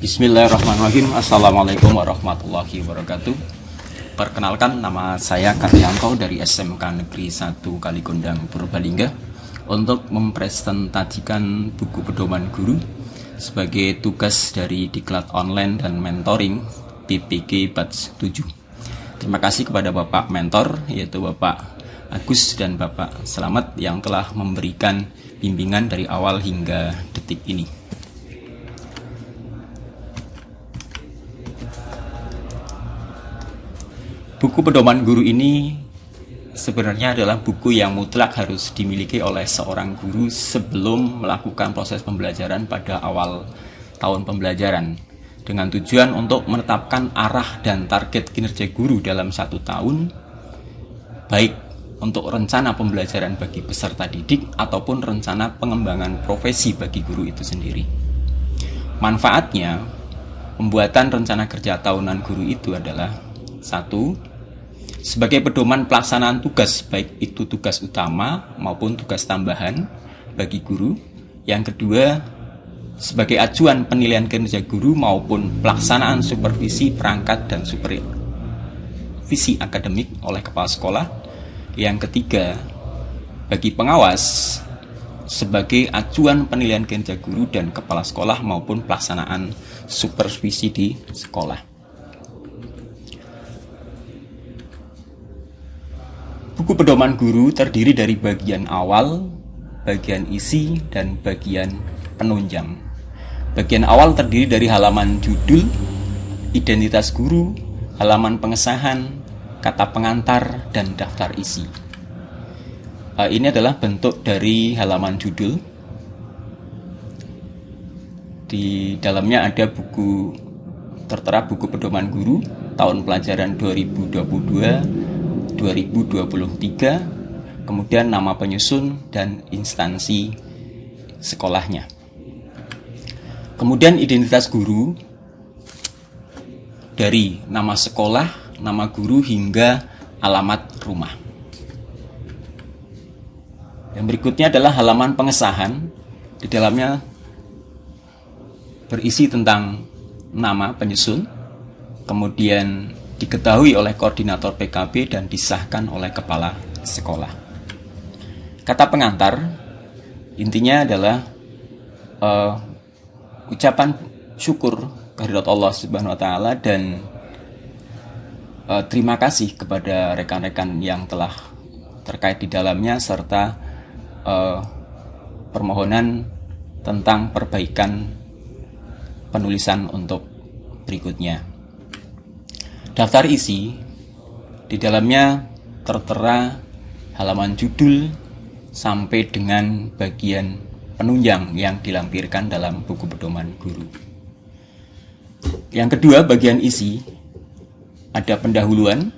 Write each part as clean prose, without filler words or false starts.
Bismillahirrahmanirrahim. Assalamualaikum warahmatullahi wabarakatuh. Perkenalkan, nama saya Karyanto dari SMK Negeri 1 Kaligondang, Purbalingga, untuk mempresentasikan buku pedoman guru sebagai tugas dari Diklat Online dan Mentoring PPG Batch 7. Terima kasih kepada Bapak Mentor, yaitu Bapak Agus dan Bapak Selamat yang telah memberikan bimbingan dari awal hingga detik ini. Buku pedoman guru ini sebenarnya adalah buku yang mutlak harus dimiliki oleh seorang guru sebelum melakukan proses pembelajaran pada awal tahun pembelajaran, dengan tujuan untuk menetapkan arah dan target kinerja guru dalam 1 tahun, baik untuk rencana pembelajaran bagi peserta didik ataupun rencana pengembangan profesi bagi guru itu sendiri. Manfaatnya, pembuatan rencana kerja tahunan guru itu adalah: 1. Sebagai pedoman pelaksanaan tugas, baik itu tugas utama maupun tugas tambahan bagi guru. Yang kedua, sebagai acuan penilaian kinerja guru maupun pelaksanaan supervisi perangkat dan supervisi akademik oleh kepala sekolah. Yang ketiga, bagi pengawas, sebagai acuan penilaian kinerja guru dan kepala sekolah maupun pelaksanaan supervisi di sekolah. Buku pedoman guru terdiri dari bagian awal, bagian isi, dan bagian penunjang. Bagian awal terdiri dari halaman judul, identitas guru, halaman pengesahan, kata pengantar, dan daftar isi. Ini adalah bentuk dari halaman judul. Di dalamnya ada buku tertera buku pedoman guru tahun pelajaran 2023, kemudian nama penyusun dan instansi sekolahnya. Kemudian identitas guru dari nama sekolah, nama guru hingga alamat rumah. Yang berikutnya adalah halaman pengesahan. Di dalamnya berisi tentang nama penyusun, kemudian diketahui oleh koordinator PKB dan disahkan oleh kepala sekolah. Kata pengantar intinya adalah ucapan syukur kehadirat Allah Subhanahu wa taala dan terima kasih kepada rekan-rekan yang telah terkait di dalamnya, serta permohonan tentang perbaikan penulisan untuk berikutnya. Daftar isi, di dalamnya tertera halaman judul sampai dengan bagian penunjang yang dilampirkan dalam buku pedoman guru. Yang kedua, bagian isi, ada pendahuluan,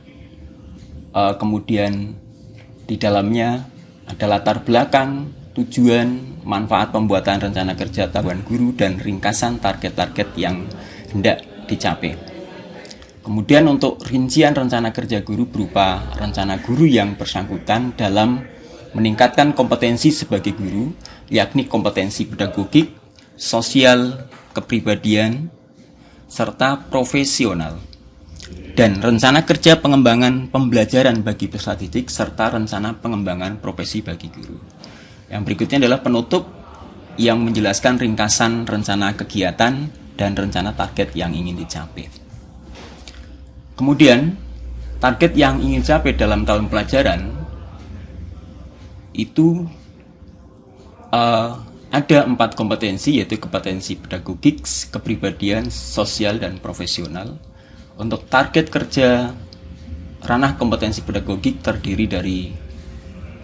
kemudian di dalamnya ada latar belakang, tujuan, manfaat pembuatan rencana kerja tahunan guru, dan ringkasan target-target yang hendak dicapai. Kemudian untuk rincian rencana kerja guru berupa rencana guru yang bersangkutan dalam meningkatkan kompetensi sebagai guru, yakni kompetensi pedagogik, sosial, kepribadian, serta profesional. Dan rencana kerja pengembangan pembelajaran bagi peserta didik, serta rencana pengembangan profesi bagi guru. Yang berikutnya adalah penutup yang menjelaskan ringkasan rencana kegiatan dan rencana target yang ingin dicapai. Kemudian, target yang ingin dicapai dalam tahun pelajaran itu ada 4 kompetensi, yaitu kompetensi pedagogik, kepribadian, sosial, dan profesional. Untuk target kerja ranah kompetensi pedagogik terdiri dari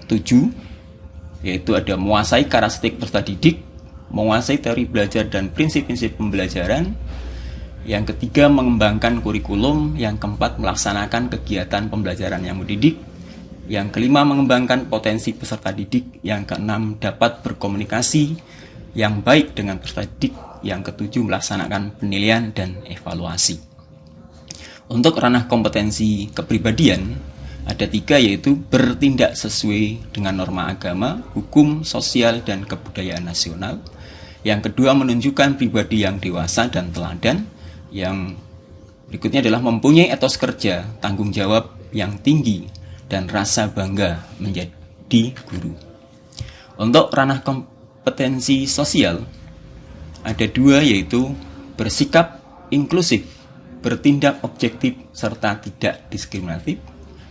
7, yaitu ada menguasai karakteristik peserta didik, menguasai teori belajar dan prinsip-prinsip pembelajaran. Yang ketiga, mengembangkan kurikulum. Yang keempat, melaksanakan kegiatan pembelajaran yang mendidik. Yang kelima, mengembangkan potensi peserta didik. Yang keenam, dapat berkomunikasi yang baik dengan peserta didik. Yang ketujuh, melaksanakan penilaian dan evaluasi. Untuk ranah kompetensi kepribadian ada 3, yaitu bertindak sesuai dengan norma agama, hukum, sosial, dan kebudayaan nasional. Yang kedua, menunjukkan pribadi yang dewasa dan teladan. Yang berikutnya adalah mempunyai etos kerja, tanggung jawab yang tinggi, dan rasa bangga menjadi guru. Untuk ranah kompetensi sosial, ada dua, yaitu bersikap inklusif, bertindak objektif, serta tidak diskriminatif.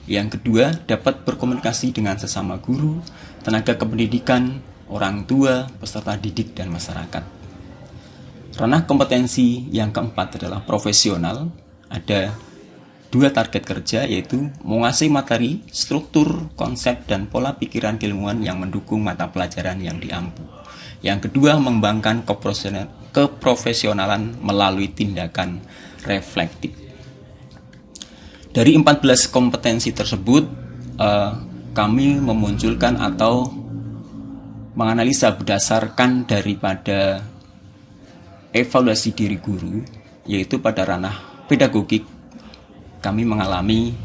Yang kedua, dapat berkomunikasi dengan sesama guru, tenaga kependidikan, orang tua, peserta didik, dan masyarakat. Ranah kompetensi yang keempat adalah profesional. Ada dua target kerja, yaitu menguasai materi, struktur, konsep, dan pola pikiran keilmuan yang mendukung mata pelajaran yang diampu. Yang kedua, mengembangkan keprofesionalan melalui tindakan reflektif. Dari 14 kompetensi tersebut, kami memunculkan atau menganalisa berdasarkan daripada evaluasi diri guru, yaitu pada ranah pedagogik, kami mengalami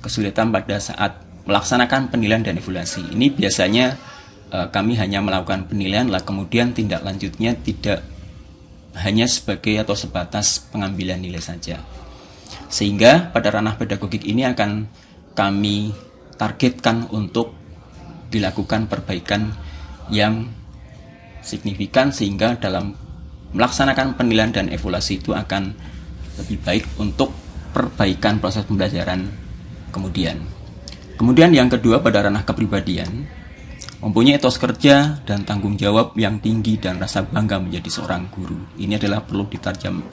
kesulitan pada saat melaksanakan penilaian dan evaluasi. Ini biasanya kami hanya melakukan penilaian, kemudian tindak lanjutnya tidak hanya sebagai atau sebatas pengambilan nilai saja. Sehingga pada ranah pedagogik ini akan kami targetkan untuk dilakukan perbaikan yang signifikan, sehingga dalam melaksanakan penilaian dan evaluasi itu akan lebih baik untuk perbaikan proses pembelajaran kemudian. Kemudian yang kedua, pada ranah kepribadian, mempunyai etos kerja dan tanggung jawab yang tinggi dan rasa bangga menjadi seorang guru. Ini adalah perlu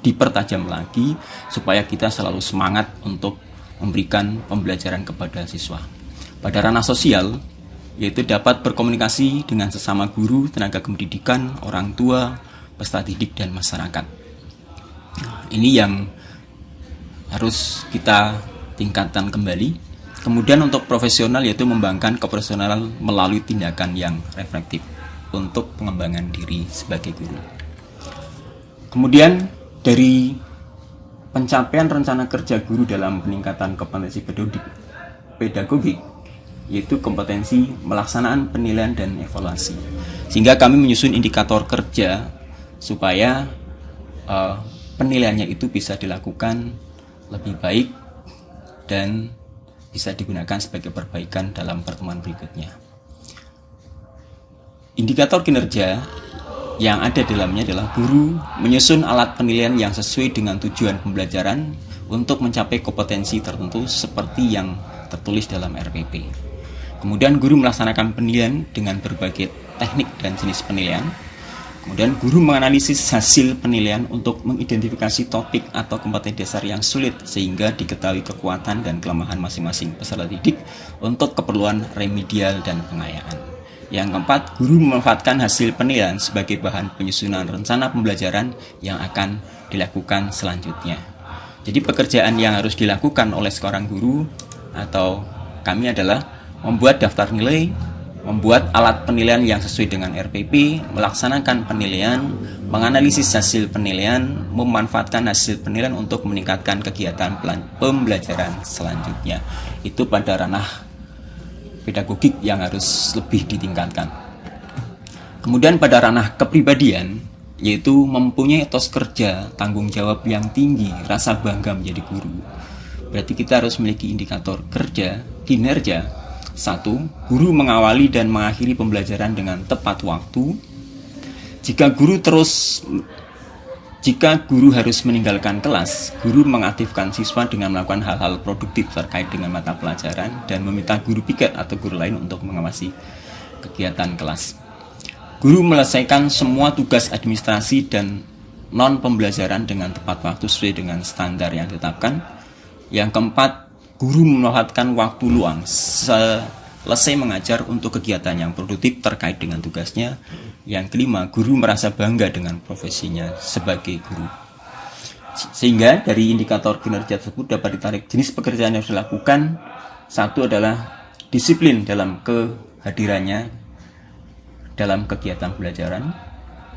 dipertajam lagi supaya kita selalu semangat untuk memberikan pembelajaran kepada siswa. Pada ranah sosial, yaitu dapat berkomunikasi dengan sesama guru, tenaga pendidikan, orang tua, peserta didik, dan masyarakat. Ini yang harus kita tingkatkan kembali. Kemudian untuk profesional, yaitu membangkitkan keprofesionalan melalui tindakan yang reflektif untuk pengembangan diri sebagai guru. Kemudian dari pencapaian rencana kerja guru dalam peningkatan kompetensi pedagogik, yaitu kompetensi melaksanaan penilaian dan evaluasi. Sehingga kami menyusun indikator kerja supaya penilaiannya itu bisa dilakukan lebih baik dan bisa digunakan sebagai perbaikan dalam pertemuan berikutnya. Indikator kinerja yang ada dalamnya adalah guru menyusun alat penilaian yang sesuai dengan tujuan pembelajaran untuk mencapai kompetensi tertentu seperti yang tertulis dalam RPP. Kemudian guru melaksanakan penilaian dengan berbagai teknik dan jenis penilaian. Kemudian guru menganalisis hasil penilaian untuk mengidentifikasi topik atau kompetensi dasar yang sulit sehingga diketahui kekuatan dan kelemahan masing-masing peserta didik untuk keperluan remedial dan pengayaan. Yang keempat, guru memanfaatkan hasil penilaian sebagai bahan penyusunan rencana pembelajaran yang akan dilakukan selanjutnya. Jadi pekerjaan yang harus dilakukan oleh seorang guru atau kami adalah membuat daftar nilai, membuat alat penilaian yang sesuai dengan RPP, melaksanakan penilaian, menganalisis hasil penilaian, memanfaatkan hasil penilaian untuk meningkatkan kegiatan pembelajaran selanjutnya. Itu pada ranah pedagogik yang harus lebih ditingkatkan. Kemudian pada ranah kepribadian, yaitu mempunyai etos kerja, tanggung jawab yang tinggi, rasa bangga menjadi guru. Berarti kita harus memiliki indikator kerja, kinerja. 1. Guru mengawali dan mengakhiri pembelajaran dengan tepat waktu. Jika guru harus meninggalkan kelas, guru mengaktifkan siswa dengan melakukan hal-hal produktif terkait dengan mata pelajaran dan meminta guru piket atau guru lain untuk mengawasi kegiatan kelas. Guru menyelesaikan semua tugas administrasi dan non-pembelajaran dengan tepat waktu sesuai dengan standar yang ditetapkan. Yang keempat, guru memanfaatkan waktu luang selesai mengajar untuk kegiatan yang produktif terkait dengan tugasnya. Yang kelima, guru merasa bangga dengan profesinya sebagai guru. Sehingga dari indikator kinerja tersebut dapat ditarik jenis pekerjaan yang harus dilakukan. 1 adalah disiplin dalam kehadirannya dalam kegiatan pembelajaran.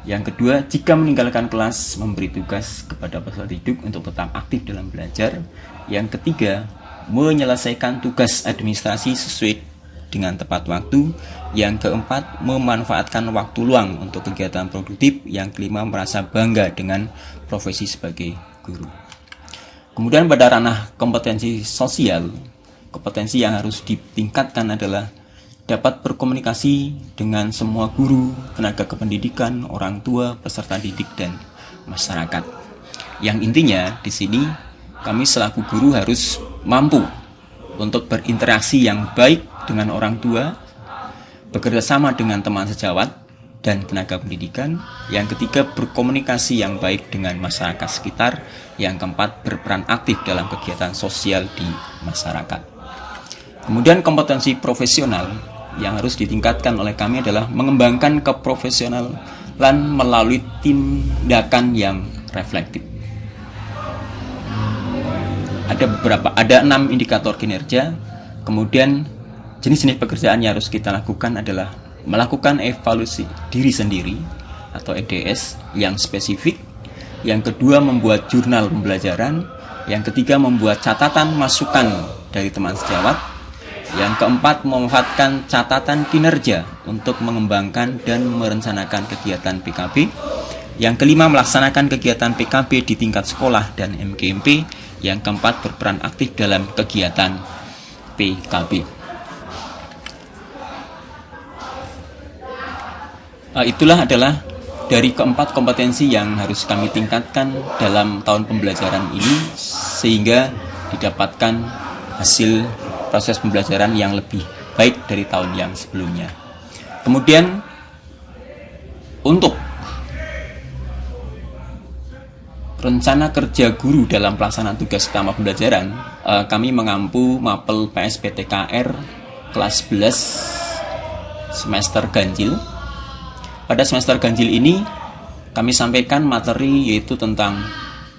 Yang kedua, jika meninggalkan kelas, memberi tugas kepada peserta didik untuk tetap aktif dalam belajar. Yang ketiga, menyelesaikan tugas administrasi sesuai dengan tepat waktu. Yang keempat, memanfaatkan waktu luang untuk kegiatan produktif. Yang kelima, merasa bangga dengan profesi sebagai guru. Kemudian pada ranah kompetensi sosial, kompetensi yang harus ditingkatkan adalah dapat berkomunikasi dengan semua guru, tenaga kependidikan, orang tua, peserta didik, dan masyarakat. Yang intinya di sini kami selaku guru harus mampu untuk berinteraksi yang baik dengan orang tua, bekerja sama dengan teman sejawat dan tenaga pendidikan. Yang ketiga, berkomunikasi yang baik dengan masyarakat sekitar. Yang keempat, berperan aktif dalam kegiatan sosial di masyarakat. Kemudian kompetensi profesional yang harus ditingkatkan oleh kami adalah mengembangkan keprofesionalan melalui tindakan yang reflektif. Ada 6 indikator kinerja. Kemudian jenis-jenis pekerjaan yang harus kita lakukan adalah melakukan evaluasi diri sendiri atau EDS yang spesifik. Yang kedua, membuat jurnal pembelajaran. Yang ketiga, membuat catatan masukan dari teman sejawat. Yang keempat, memanfaatkan catatan kinerja untuk mengembangkan dan merencanakan kegiatan PKB. Yang kelima, melaksanakan kegiatan PKB di tingkat sekolah dan MKMP. Yang keempat, berperan aktif dalam kegiatan PKB. Itulah adalah dari keempat kompetensi yang harus kami tingkatkan dalam tahun pembelajaran ini sehingga didapatkan hasil proses pembelajaran yang lebih baik dari tahun yang sebelumnya. Kemudian untuk rencana kerja guru dalam pelaksanaan tugas utama pembelajaran, kami mengampu mapel PSPTKR kelas 11 semester ganjil. Pada semester ganjil ini kami sampaikan materi yaitu tentang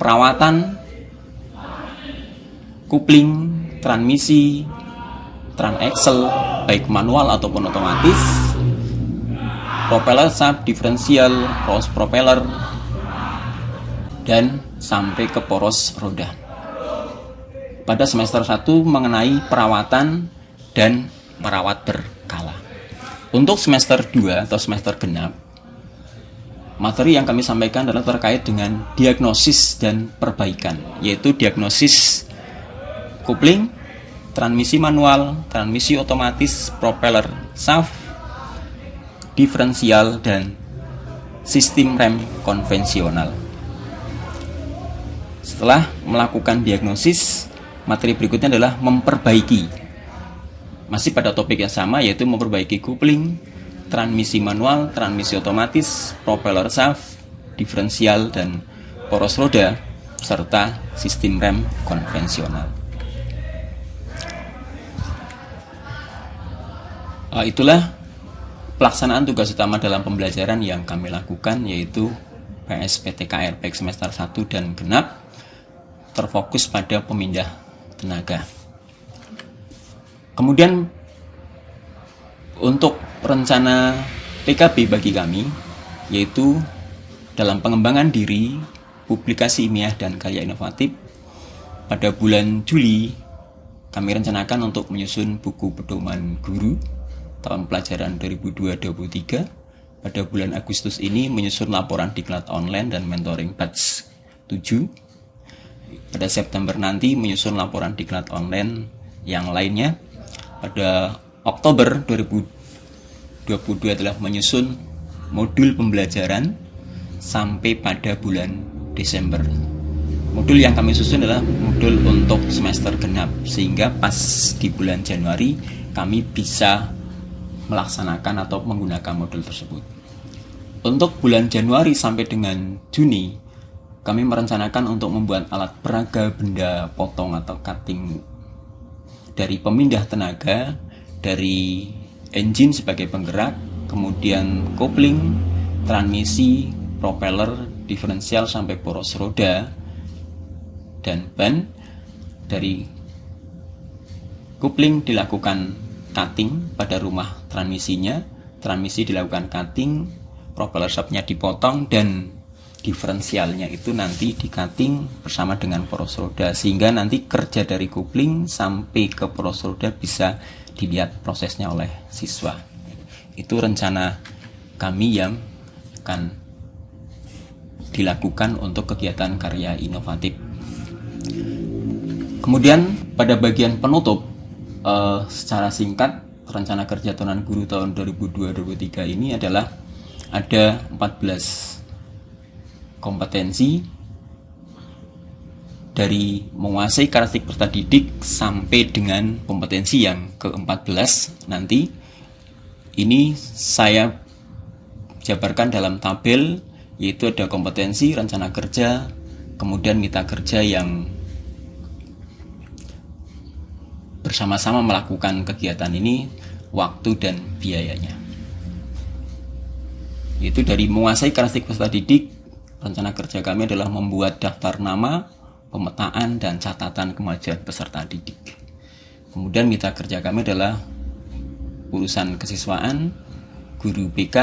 perawatan kupling, transmisi, transaxle baik manual ataupun otomatis, propeller shaft, diferensial, cross propeller, dan sampai ke poros roda. Pada semester 1 mengenai perawatan dan merawat berkala. Untuk semester 2 atau semester genap, materi yang kami sampaikan adalah terkait dengan diagnosis dan perbaikan, yaitu diagnosis kupling, transmisi manual, transmisi otomatis, propeller shaft, diferensial, dan sistem rem konvensional. Setelah melakukan diagnosis, materi berikutnya adalah memperbaiki. Masih pada topik yang sama, yaitu memperbaiki kupling, transmisi manual, transmisi otomatis, propeller shaft, diferensial, dan poros roda, serta sistem rem konvensional. Itulah pelaksanaan tugas utama dalam pembelajaran yang kami lakukan, yaitu PSPTKR baik semester 1 dan genap, terfokus pada pemindah tenaga. Kemudian untuk rencana PKB bagi kami, yaitu dalam pengembangan diri, publikasi ilmiah dan karya inovatif. Pada bulan Juli kami rencanakan untuk menyusun buku pedoman guru tahun pelajaran 2022-2023. Pada bulan Agustus ini menyusun laporan diklat online dan mentoring batch 7. Pada September nanti menyusun laporan diklat online yang lainnya. Pada Oktober 2022 adalah menyusun modul pembelajaran sampai pada bulan Desember. Modul yang kami susun adalah modul untuk semester genap, sehingga pas di bulan Januari kami bisa melaksanakan atau menggunakan modul tersebut. Untuk bulan Januari sampai dengan Juni, kami merencanakan untuk membuat alat peraga benda potong atau cutting dari pemindah tenaga, dari engine sebagai penggerak, kemudian kopling, transmisi, propeller, diferensial sampai poros roda, dan ban. Dari kopling dilakukan cutting pada rumah transmisinya, transmisi dilakukan cutting, propeller shaftnya dipotong, dan diferensialnya itu nanti di cutting bersama dengan poros roda, sehingga nanti kerja dari kopling sampai ke poros roda bisa dilihat prosesnya oleh siswa. Itu rencana kami yang akan dilakukan untuk kegiatan karya inovatif. Kemudian pada bagian penutup, secara singkat, rencana kerja tahunan guru tahun 2022-2023 ini adalah ada 14 kompetensi dari menguasai karakteristik peserta didik sampai dengan kompetensi yang ke-14 nanti. Ini saya jabarkan dalam tabel, yaitu ada kompetensi, rencana kerja, kemudian mitra kerja yang bersama-sama melakukan kegiatan ini, waktu dan biayanya. Yaitu dari menguasai karakteristik peserta didik, rencana kerja kami adalah membuat daftar nama, pemetaan, dan catatan kemajuan peserta didik. Kemudian mitra kerja kami adalah urusan kesiswaan, guru BK,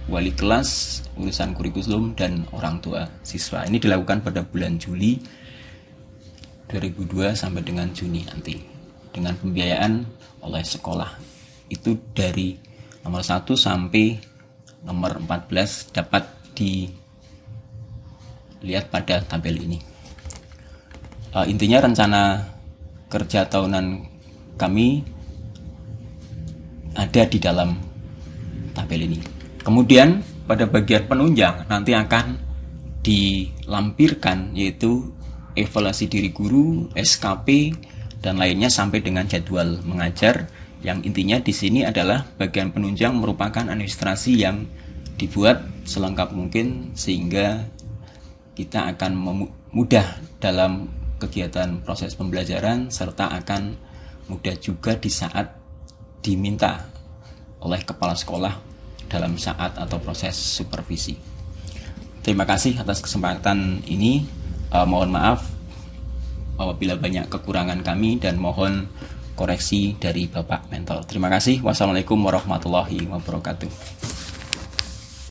wali kelas, urusan kurikulum, dan orang tua siswa. Ini dilakukan pada bulan Juli 2002 sampai dengan Juni nanti, dengan pembiayaan oleh sekolah. Itu dari nomor 1 sampai nomor 14 dapat dilihat pada tabel ini. Intinya rencana kerja tahunan kami ada di dalam tabel ini. Kemudian pada bagian penunjang nanti akan dilampirkan, yaitu evaluasi diri guru, SKP, dan lainnya sampai dengan jadwal mengajar. Yang intinya di sini adalah bagian penunjang merupakan administrasi yang dibuat selengkap mungkin sehingga kita akan mudah dalam kegiatan proses pembelajaran, serta akan mudah juga di saat diminta oleh kepala sekolah dalam saat atau proses supervisi. Terima kasih atas kesempatan ini. Mohon maaf apabila banyak kekurangan kami dan mohon koreksi dari Bapak Mentor. Terima kasih. Wassalamualaikum warahmatullahi wabarakatuh.